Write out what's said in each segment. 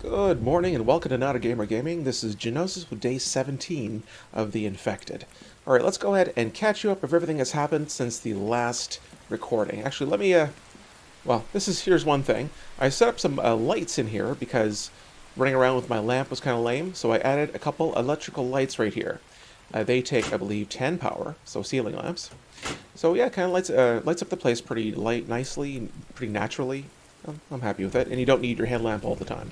Good morning and welcome to Not a Gamer Gaming. This is Genosis with day 17 of The Infected. Alright, let's go ahead and catch you up of everything that's happened since the last recording. Actually, let me, here's one thing. I set up some lights in here because running around with my lamp was kind of lame, so I added a couple electrical lights right here. They take, I believe, 10 power, so ceiling lamps. So yeah, kind of lights up the place pretty nicely, pretty naturally. I'm happy with it, and you don't need your headlamp all the time.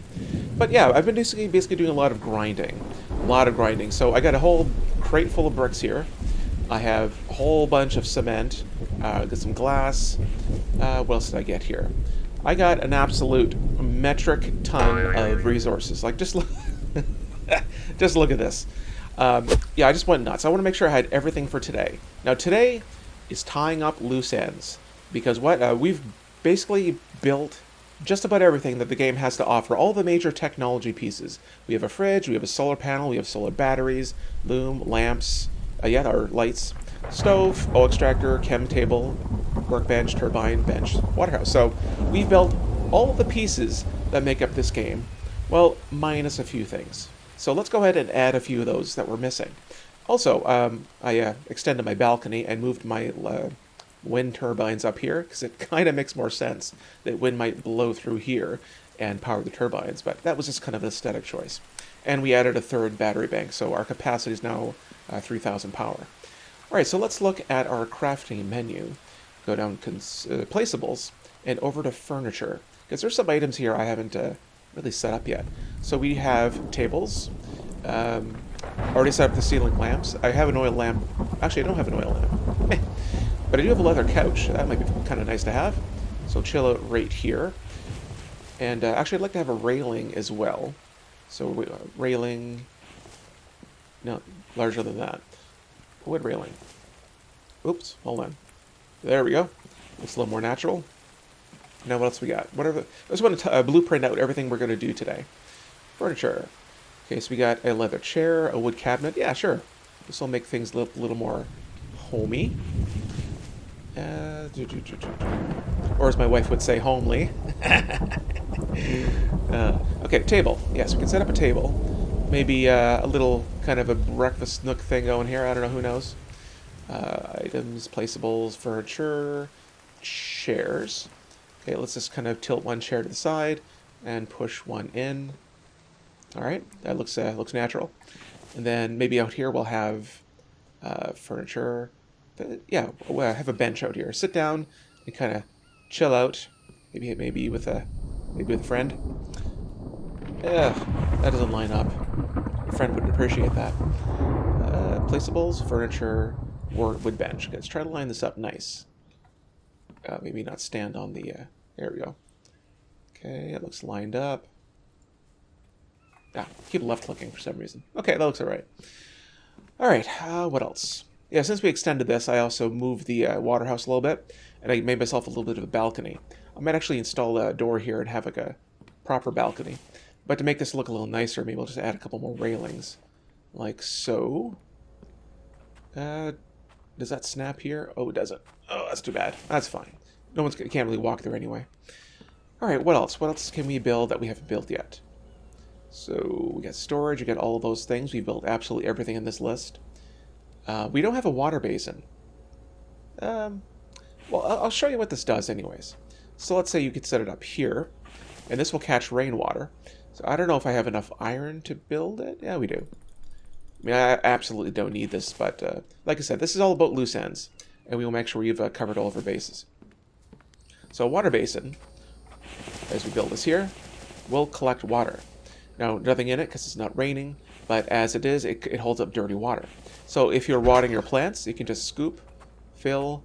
But yeah, I've been basically doing a lot of grinding. So I got a whole crate full of bricks here. I have a whole bunch of cement, got some glass. What else did I get here? I got an absolute metric ton of resources. Like, just look, just look at this. Yeah, I just went nuts. I want to make sure I had everything for today. Now, today is tying up loose ends, because we've basically built just about everything that the game has to offer, all the major technology pieces. We have a fridge, we have a solar panel, we have solar batteries, loom, lamps, our lights, stove, oil extractor, chem table, workbench, turbine, bench, waterhouse. So we've built all of the pieces that make up this game, well, minus a few things. So let's go ahead and add a few of those that we're missing. Also, I extended my balcony and moved my wind turbines up here, because it kind of makes more sense that wind might blow through here and power the turbines, but that was just kind of an aesthetic choice. And we added a third battery bank, so our capacity is now 3,000 power. Alright, so let's look at our crafting menu. Go down placeables and over to furniture, because there's some items here I haven't really set up yet. So we have tables. Already set up the ceiling lamps. I have an oil lamp. Actually, I don't have an oil lamp. But I do have a leather couch. That might be kind of nice to have. So chill out right here. And actually, I'd like to have a railing as well. So railing... No, larger than that. Wood railing. Oops, hold on. There we go. Looks a little more natural. Now what else we got? I just want to blueprint out everything we're going to do today. Furniture. Okay, so we got a leather chair, a wood cabinet. Yeah, sure. This will make things look a little more homey. Or as my wife would say, homely. Okay, table. Yes, we can set up a table. Maybe a little kind of a breakfast nook thing going here. I don't know, who knows. Items, placeables, furniture, chairs. Okay, let's just kind of tilt one chair to the side and push one in. All right, that looks natural. And then maybe out here we'll have furniture. Yeah, we'll have a bench out here. Sit down and kind of chill out. Maybe with a friend. Yeah, that doesn't line up. A friend would appreciate that. Placeables, furniture, wood bench. Okay, let's try to line this up nice. Maybe not stand on the. There we go. Okay, it looks lined up. Keep left clicking for some reason. Okay, that looks alright. Alright, what else? Yeah, since we extended this, I also moved the water house a little bit, and I made myself a little bit of a balcony. I might actually install a door here and have like a proper balcony. But to make this look a little nicer, maybe we'll just add a couple more railings. Like so. Does that snap here? Oh, it doesn't. Oh, that's too bad. That's fine. No one's can't really walk there anyway. Alright, what else? What else can we build that we haven't built yet? So we got storage, we got all of those things. We built absolutely everything in this list. We don't have a water basin. Well, I'll show you what this does anyways. So let's say you could set it up here, and this will catch rainwater. So I don't know if I have enough iron to build it. Yeah, we do. I mean, I absolutely don't need this, but like I said, this is all about loose ends, and we will make sure we've covered all of our bases. So a water basin, as we build this here, will collect water. Now, nothing in it because it's not raining, but as it is, it holds up dirty water. So if you're watering your plants, you can just scoop, fill,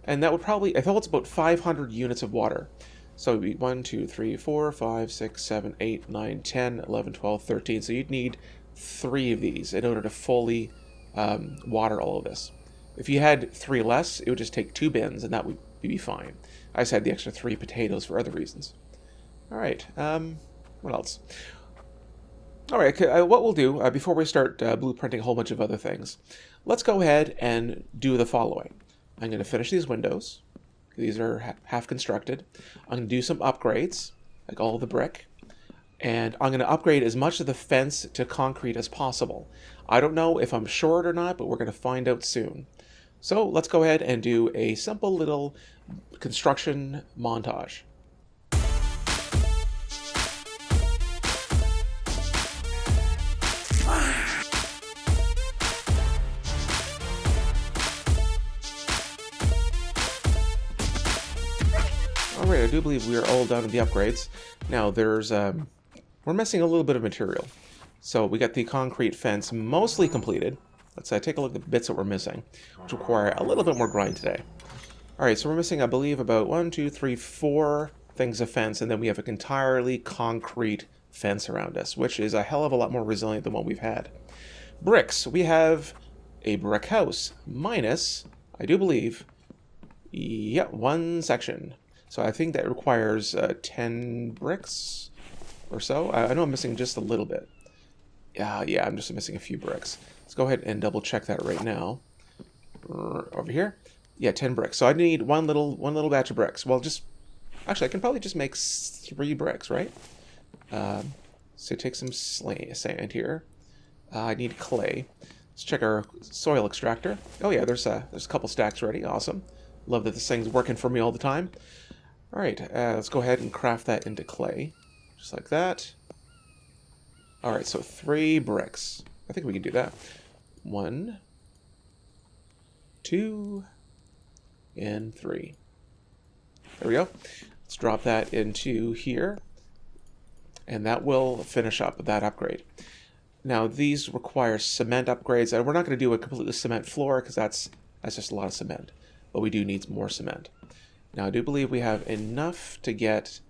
and that would probably, it holds about 500 units of water. So it would be 1, 2, 3, 4, 5, 6, 7, 8, 9, 10, 11, 12, 13. So you'd need 3 of these in order to fully water all of this. If you had 3 less, it would just take 2 bins, and that would be fine. I just had the extra 3 potatoes for other reasons. All right, what else? All right, what we'll do before we start blueprinting a whole bunch of other things, let's go ahead and do the following. I'm going to finish these windows. These are half constructed. I'm going to do some upgrades, like all the brick. And I'm going to upgrade as much of the fence to concrete as possible. I don't know if I'm short or not, but we're going to find out soon. So let's go ahead and do a simple little construction montage. Alright, I do believe we are all done with the upgrades. Now there's, we're missing a little bit of material. So we got the concrete fence mostly completed. Let's take a look at the bits that we're missing, which require a little bit more grind today. Alright, so we're missing, I believe, about 4 things of fence, and then we have an entirely concrete fence around us, which is a hell of a lot more resilient than what we've had. Bricks. We have a brick house, minus, I do believe, yeah, 1 section. So I think that requires 10 bricks or so. I know I'm missing just a little bit. Yeah, I'm just missing a few bricks. Let's go ahead and double check that right now. Over here. Yeah, 10 bricks. So I need one little batch of bricks. Well, actually, I can probably just make 3 bricks, right? So take some sand here. I need clay. Let's check our soil extractor. Oh yeah, there's a couple stacks ready. Awesome. Love that this thing's working for me all the time. All right, let's go ahead and craft that into clay, just like that. All right, so 3 bricks. I think we can do that. 1, 2, and 3. There we go. Let's drop that into here, and that will finish up that upgrade. Now, these require cement upgrades, and we're not going to do a completely cement floor because that's just a lot of cement, but we do need more cement. Now, I do believe we have enough to get,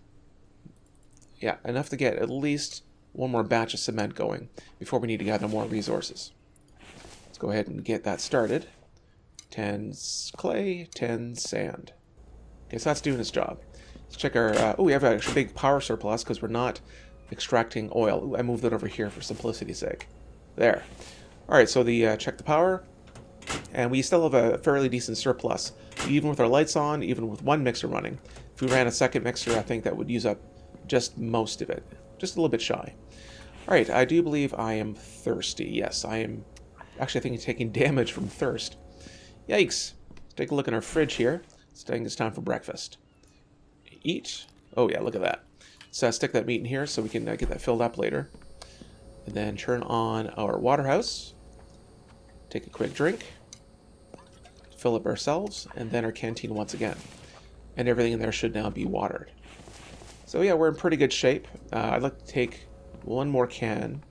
at least 1 more batch of cement going before we need to gather more resources. Let's go ahead and get that started. 10 clay, 10 sand. Okay, so that's doing its job. Let's check our, we have a big power surplus because we're not extracting oil. Ooh, I moved it over here for simplicity's sake. There. All right, so check the power. And we still have a fairly decent surplus, even with our lights on, even with 1 mixer running. If we ran a second mixer, I think that would use up just most of it. Just a little bit shy. Alright, I do believe I am thirsty. Yes, I am actually, I think, taking damage from thirst. Yikes. Let's take a look in our fridge here. I think it's time for breakfast. Eat. Oh yeah, look at that. So stick that meat in here so we can get that filled up later. And then turn on our water house. Take a quick drink, fill up ourselves, and then our canteen once again. And everything in there should now be watered. So yeah, we're in pretty good shape. I'd like to take 1 more can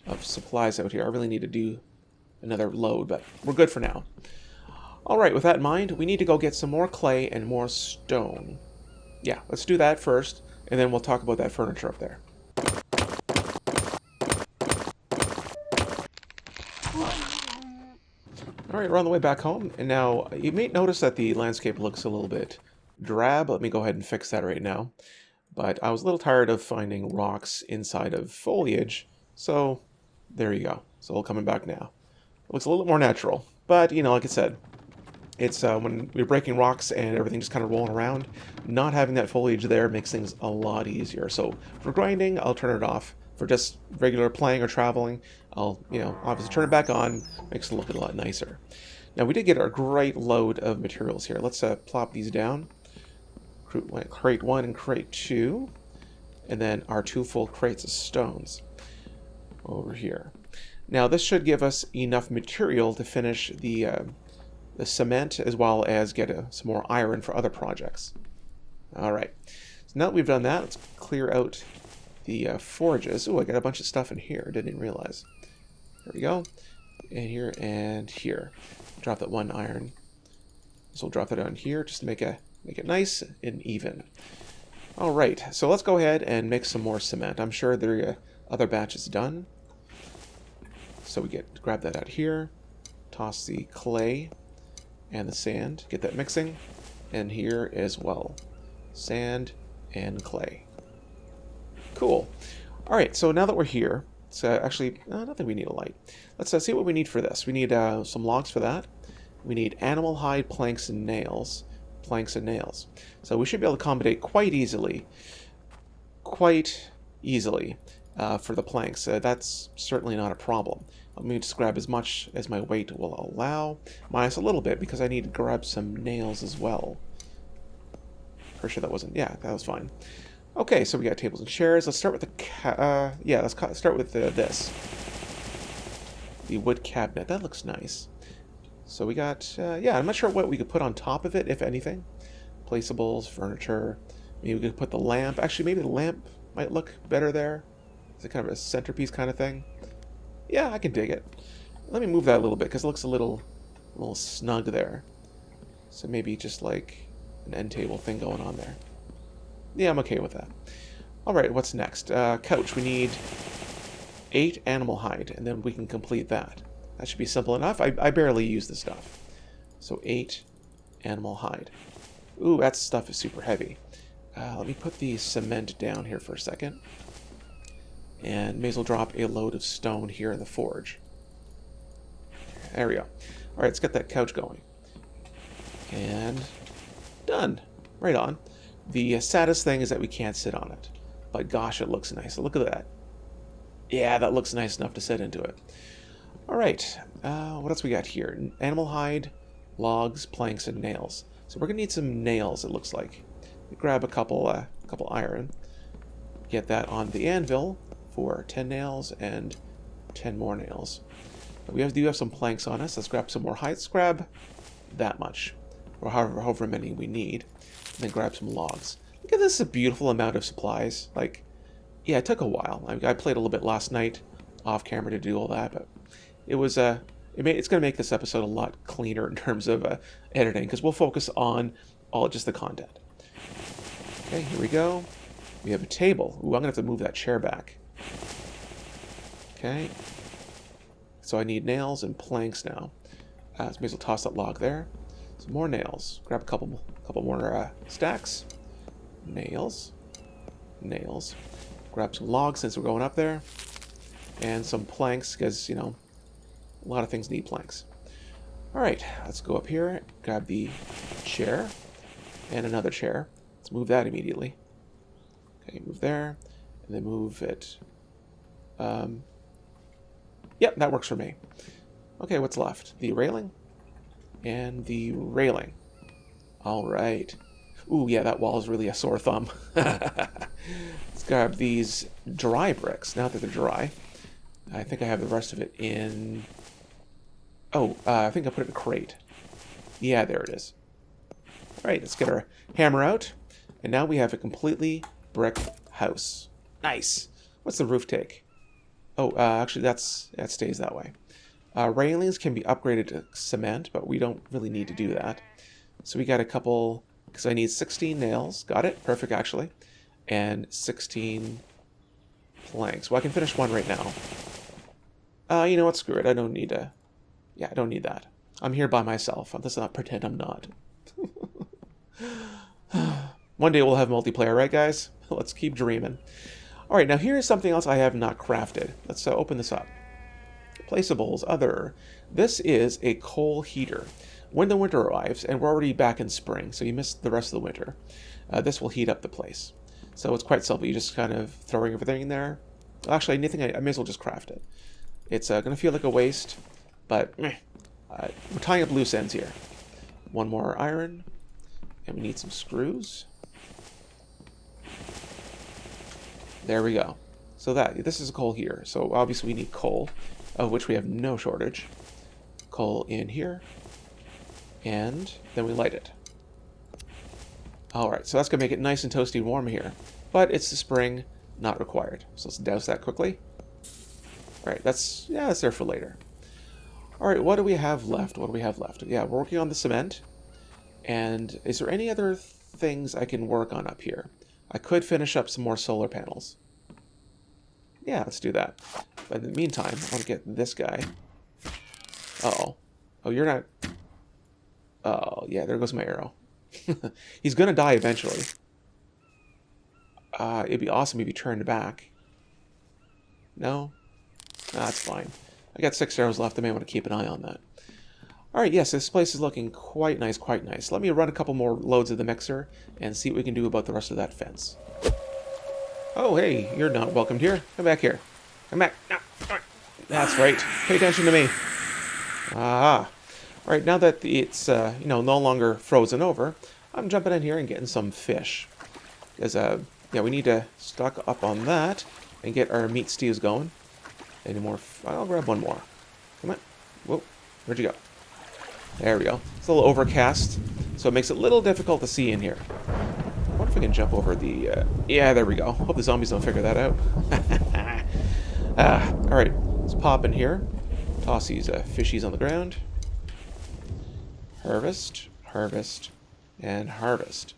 of supplies out here. I really need to do another load, but we're good for now. Alright, with that in mind, we need to go get some more clay and more stone. Yeah, let's do that first, and then we'll talk about that furniture up there. Alright, we're on the way back home, and now you may notice that the landscape looks a little bit drab. Let me go ahead and fix that right now. But I was a little tired of finding rocks inside of foliage, so there you go. It's all coming back now. It looks a little more natural, but, you know, like I said, it's when we're breaking rocks and everything just kind of rolling around, not having that foliage there makes things a lot easier. So for grinding, I'll turn it off. For just regular playing or traveling, I'll, obviously turn it back on. Makes it look a lot nicer. Now, we did get our great load of materials here. Let's plop these down. Crate 1 and crate 2. And then our 2 full crates of stones over here. Now, this should give us enough material to finish the cement, as well as get some more iron for other projects. All right. So now that we've done that, let's clear out the forages. Oh, I got a bunch of stuff in here. Didn't even realize. There we go. And here and here. Drop that 1 iron. So we'll drop that down here just to make it nice and even. All right. So let's go ahead and make some more cement. I'm sure there are other batches done. So we grab that out here. Toss the clay and the sand. Get that mixing. And here as well. Sand and clay. Cool. All right, so now that we're here, actually, I don't think we need a light. Let's see what we need for this. We need some logs for that. We need animal hide, planks, and nails. So we should be able to accommodate quite easily. Quite easily for the planks. That's certainly not a problem. Let me just grab as much as my weight will allow, minus a little bit, because I need to grab some nails as well. Pretty sure that wasn't... Yeah, that was fine. Okay, so we got tables and chairs. Let's start with the... yeah, let's start with this. The wood cabinet. That looks nice. So we got... yeah, I'm not sure what we could put on top of it, if anything. Placeables, furniture. Maybe we could put the lamp. Actually, maybe the lamp might look better there. Is it kind of a centerpiece kind of thing? Yeah, I can dig it. Let me move that a little bit, because it looks a little snug there. So maybe just like an end table thing going on there. Yeah, I'm okay with that. Alright, what's next? Couch. We need 8 animal hide, and then we can complete that. That should be simple enough. I barely use this stuff. So 8 animal hide. Ooh, that stuff is super heavy. Let me put the cement down here for a second. And may as well drop a load of stone here in the forge. There we go. Alright, let's get that couch going. And done. Right on. The saddest thing is that we can't sit on it. But gosh, it looks nice. Look at that. Yeah, that looks nice enough to sit into it. Alright, what else we got here? Animal hide, logs, planks, and nails. So we're going to need some nails, it looks like. Grab a couple iron. Get that on the anvil for 10 nails and 10 more nails. We do have some planks on us. Let's grab some more hide. Let's grab that much, or however many we need. And then grab some logs. Look at this, a beautiful amount of supplies. Like, yeah, it took a while. I played a little bit last night off camera to do all that, but it was it's going to make this episode a lot cleaner in terms of editing, because we'll focus on just the content. Okay, here we go. We have a table. Ooh, I'm going to have to move that chair back. Okay. So I need nails and planks now. So may as well toss that log there. Some more nails. Grab a couple more stacks. Nails. Nails. Grab some logs since we're going up there. And some planks, because, you know, a lot of things need planks. Alright, let's go up here. Grab the chair. And another chair. Let's move that immediately. Okay, move there. And then move it. Yep, that works for me. Okay, what's left? The railing. And the railing. Alright. Ooh, yeah, that wall is really a sore thumb. Let's grab these dry bricks, now that they're dry. I think I have the rest of it in... Oh, I think I put it in a crate. Yeah, there it is. Alright, let's get our hammer out. And now we have a completely brick house. Nice. What's the roof take? Oh, actually, that stays that way. Railings can be upgraded to cement, but we don't really need to do that. So we got a couple, because I need 16 nails. Got it. Perfect, actually. And 16 planks. Well, I can finish one right now. You know what? Screw it. I don't need to... Yeah, I don't need that. I'm here by myself. Let's not pretend I'm not. One day we'll have multiplayer, right, guys? Let's keep dreaming. Alright, now here's something else I have not crafted. Let's open this up. Placeables, other. This is a coal heater. When the winter arrives, and we're already back in spring, so you missed the rest of the winter, this will heat up the place. So it's quite simple. You just kind of throwing everything in there. Actually, anything, I may as well just craft it. It's going to feel like a waste, but we're tying up loose ends here. One more iron, and we need some screws. There we go. So this is a coal heater. So obviously we need coal, of which we have no shortage. Coal in here. And then we light it. Alright, so that's going to make it nice and toasty warm here. But it's the spring, not required. So let's douse that quickly. Alright, that's there for later. Alright, what do we have left? What do we have left? Yeah, we're working on the cement. And is there any other things I can work on up here? I could finish up some more solar panels. Yeah, let's do that. But in the meantime, I want to get this guy. Uh-oh. Oh, you're not... Oh, yeah, there goes my arrow. He's going to die eventually. It'd be awesome if he turned back. No? Nah, that's fine. I got 6 arrows left. I may want to keep an eye on that. Alright, yes, this place is looking quite nice, quite nice. Let me run a couple more loads of the mixer and see what we can do about the rest of that fence. Oh, hey, you're not welcomed here. Come back here. Come back. No. That's right. Pay attention to me. Ah. All right, now that it's no longer frozen over, I'm jumping in here and getting some fish. Because yeah, we need to stock up on that and get our meat stews going. Any more? I'll grab one more. Come on. Whoa, where'd you go? There we go. It's a little overcast, so it makes it a little difficult to see in here. I wonder if we can jump over the... yeah, there we go. Hope the zombies don't figure that out. Alright, let's pop in here. Toss these fishies on the ground. Harvest, harvest, and harvest.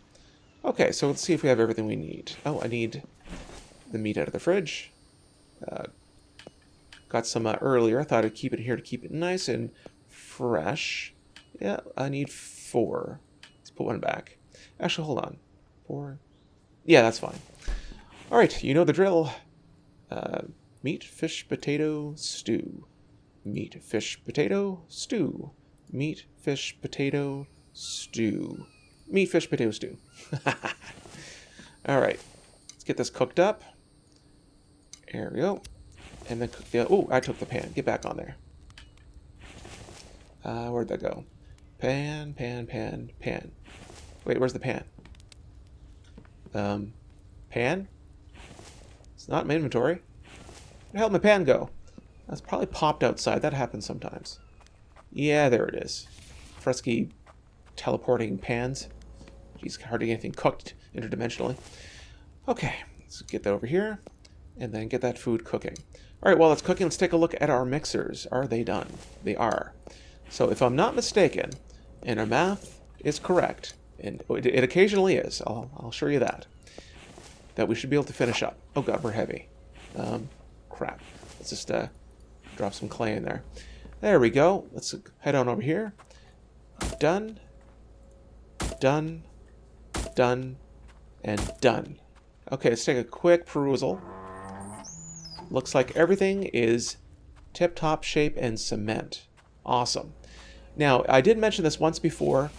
Okay, so let's see if we have everything we need. Oh, I need the meat out of the fridge. Got some earlier. I thought I'd keep it here to keep it nice and fresh. Yeah, I need 4. Let's put one back. Actually, hold on. 4. Yeah, that's fine. All right, you know the drill. Meat, fish, potato, stew. Meat, fish, potato, stew. Meat, fish, potato, stew. Meat, fish, potato, stew. All right, let's get this cooked up. There we go. And then cook the... oh, I took the pan. Get back on there. Where'd that go? Pan, pan, pan, pan. Wait, where's the pan? Pan? It's not in my inventory. Where the hell did my pan go? That's probably popped outside. That happens sometimes. Yeah, there it is. Fresky teleporting pans. Geez, hardly anything cooked interdimensionally. Okay, let's get that over here. And then get that food cooking. Alright, while it's cooking, let's take a look at our mixers. Are they done? They are. So if I'm not mistaken, and our math is correct, and it occasionally is, I'll show you that we should be able to finish up. Oh god, we're heavy. Crap. Let's just drop some clay in there. There we go. Let's head on over here. Done. Done. Done. And done. Okay, let's take a quick perusal. Looks like everything is tip-top shape and cement. Awesome. Now, I did mention this once before,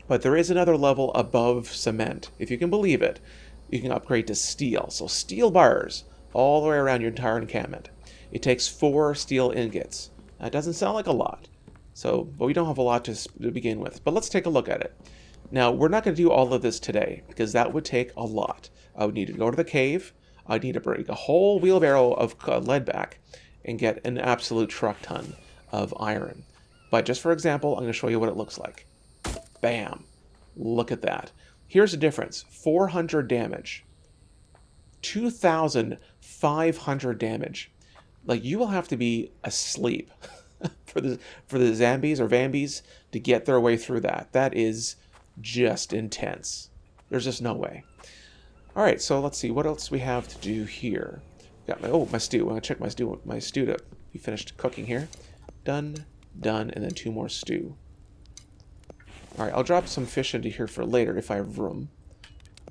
but there is another level above cement. If you can believe it, you can upgrade to steel. So steel bars all the way around your entire encampment. It takes 4 steel ingots. That doesn't sound like a lot, but we don't have a lot to begin with. But let's take a look at it. Now, we're not going to do all of this today, because that would take a lot. I would need to go to the cave. I'd need to bring a whole wheelbarrow of lead back and get an absolute truck ton of iron. But just for example, I'm going to show you what it looks like. Bam! Look at that. Here's the difference. 400 damage. 2,500 damage. Like, you will have to be asleep for the zombies or Vambies to get their way through that. That is just intense. There's just no way. All right, so let's see what else we have to do here. Got my stew. I'm gonna check my stew to be finished cooking here. Done, done, and then 2 more stew. All right, I'll drop some fish into here for later if I have room,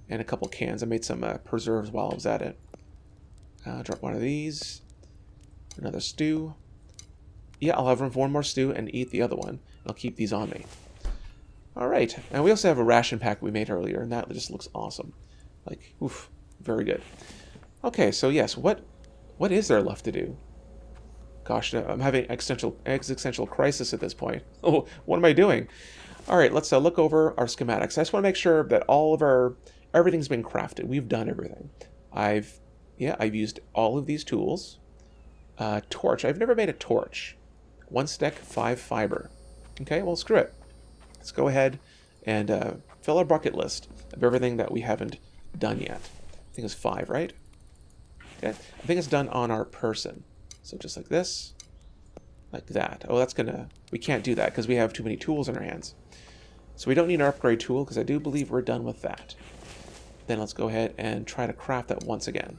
and a couple cans. I made some preserves while I was at it. Drop one of these. Another stew. Yeah, I'll have room for 1 more stew and eat the other one. I'll keep these on me. All right, and we also have a ration pack we made earlier, and that just looks awesome. Like, oof, very good. Okay, so yes, what is there left to do? Gosh, I'm having existential crisis at this point. Oh, what am I doing? All right, let's look over our schematics. I just want to make sure that everything's been crafted. We've done everything. I've used all of these tools. Torch. I've never made a torch. 1 stick, 5 fiber. Okay, well, screw it. Let's go ahead and fill our bucket list of everything that we haven't done yet. I think it's 5, right? Okay. I think it's done on our person. So just like this. Like that. Oh, we can't do that because we have too many tools in our hands. So we don't need an upgrade tool because I do believe we're done with that. Then let's go ahead and try to craft that once again.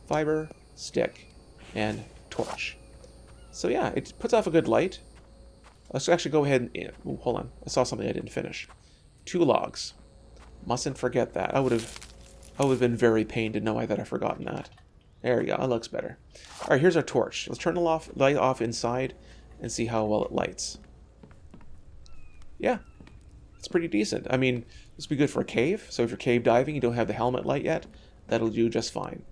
Fiber, stick, and torch. So yeah, it puts off a good light. Let's actually go ahead and... ooh, hold on. I saw something I didn't finish. 2 logs. Mustn't forget that. I would have been very pained to know that I've forgotten that. There we go. That looks better. All right, here's our torch. Let's turn the light off inside and see how well it lights. Yeah, it's pretty decent. I mean, this would be good for a cave. So if you're cave diving, you don't have the helmet light yet, that'll do just fine.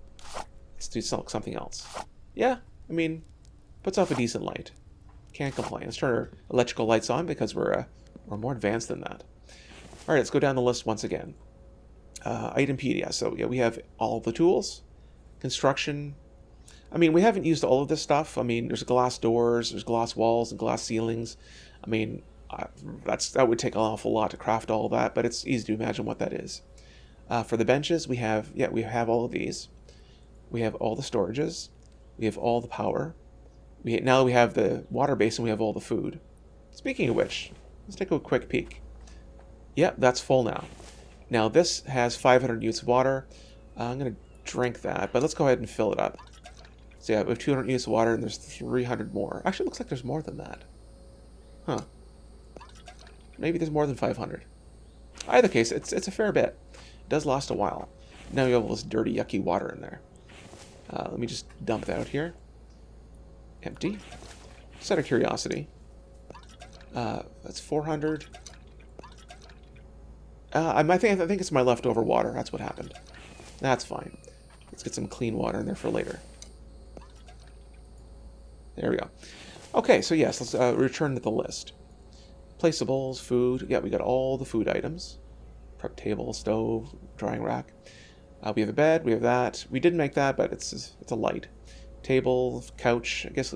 Let's do something else. Yeah, I mean, puts off a decent light. Can't complain. Let's turn our electrical lights on because we're more advanced than that. All right, let's go down the list once again. Itempedia. So yeah, we have all the tools. Construction. I mean, we haven't used all of this stuff. I mean, there's glass doors, there's glass walls and glass ceilings. I mean, that would take an awful lot to craft all of that, but it's easy to imagine what that is. For the benches, we have all of these. We have all the storages. We have all the power. Now we have the water basin. We have all the food. Speaking of which, let's take a quick peek. Yep, that's full now. Now this has 500 units of water. I'm going to drink that, but let's go ahead and fill it up. So yeah, we have 200 units of water, and there's 300 more. Actually, it looks like there's more than that. Huh. Maybe there's more than 500. Either case, it's a fair bit. It does last a while. Now we have all this dirty, yucky water in there. Let me just dump that out here. Empty. Just out of curiosity. That's 400. I think it's my leftover water. That's what happened. That's fine. Let's get some clean water in there for later. There we go. Okay, so yes, let's return to the list. Placeables, food. Yeah, we got all the food items. Prep table, stove, drying rack. We have a bed. We have that. We did make that, but it's a light. Table, couch. I guess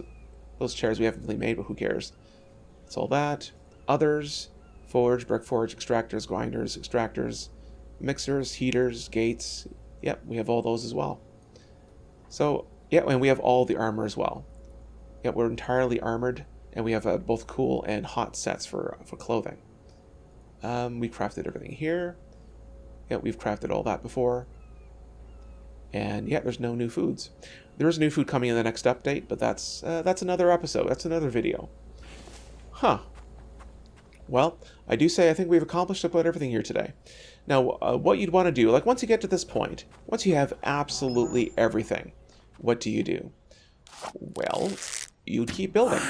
those chairs we haven't really made, but who cares? It's all that. Others. Forge, brick forge, extractors, grinders, extractors, mixers, heaters, gates. Yep, we have all those as well. So, yeah, and we have all the armor as well. Yep, we're entirely armored, and we have both cool and hot sets for clothing. We crafted everything here. Yeah, we've crafted all that before. And yeah, there's no new foods. There is new food coming in the next update, but that's another episode. That's another video. Huh. Well, I do say I think we've accomplished about everything here today. Now, what you'd want to do, like once you get to this point, once you have absolutely everything, what do you do? Well, you'd keep building.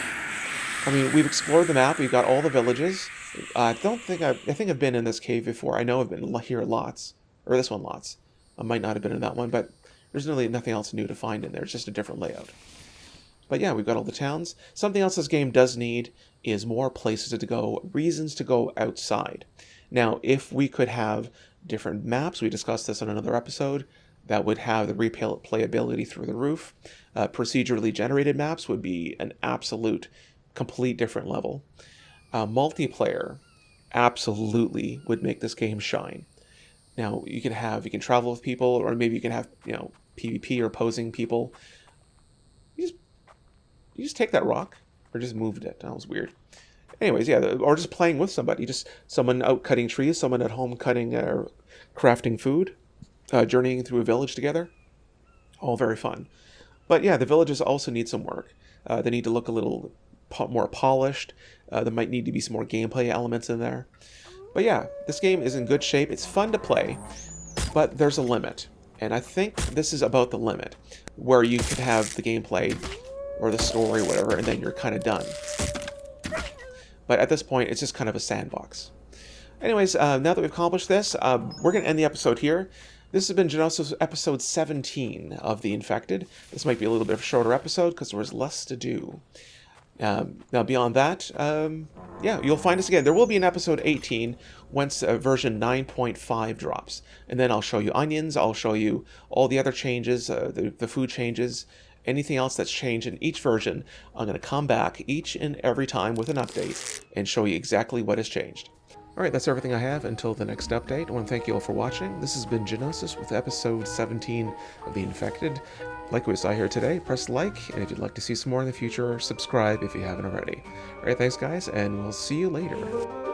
I mean, we've explored the map. We've got all the villages. I think I've been in this cave before. I know I've been here lots, or this one lots. I might not have been in that one, but there's really nothing else new to find in there. It's just a different layout. But yeah, we've got all the towns. Something else this game does need is more places to go, reasons to go outside. Now, if we could have different maps, we discussed this in another episode, that would have the replayability through the roof. Procedurally generated maps would be an absolute, complete different level. Multiplayer absolutely would make this game shine. Now, you can travel with people, or maybe you can have, PvP or opposing people. You just take that rock, or just moved it. That was weird. Anyways, yeah, or just playing with somebody. Just someone out cutting trees, someone at home crafting food, journeying through a village together. All very fun. But yeah, the villages also need some work. They need to look a little more polished. There might need to be some more gameplay elements in there. But yeah, this game is in good shape. It's fun to play, but there's a limit. And I think this is about the limit, where you could have the gameplay or the story, whatever, and then you're kind of done. But at this point, it's just kind of a sandbox. Anyways, now that we've accomplished this, we're going to end the episode here. This has been Genosis episode 17 of The Infected. This might be a little bit of a shorter episode because there was less to do. Now, beyond that, yeah, you'll find us again. There will be an episode 18 once version 9.5 drops. And then I'll show you onions. I'll show you all the other changes, the food changes, anything else that's changed in each version. I'm going to come back each and every time with an update and show you exactly what has changed. Alright, that's everything I have until the next update. I want to thank you all for watching. This has been Genosis with episode 17 of The Infected. Like we saw here today, press like, and if you'd like to see some more in the future, subscribe if you haven't already. Alright, thanks guys, and we'll see you later.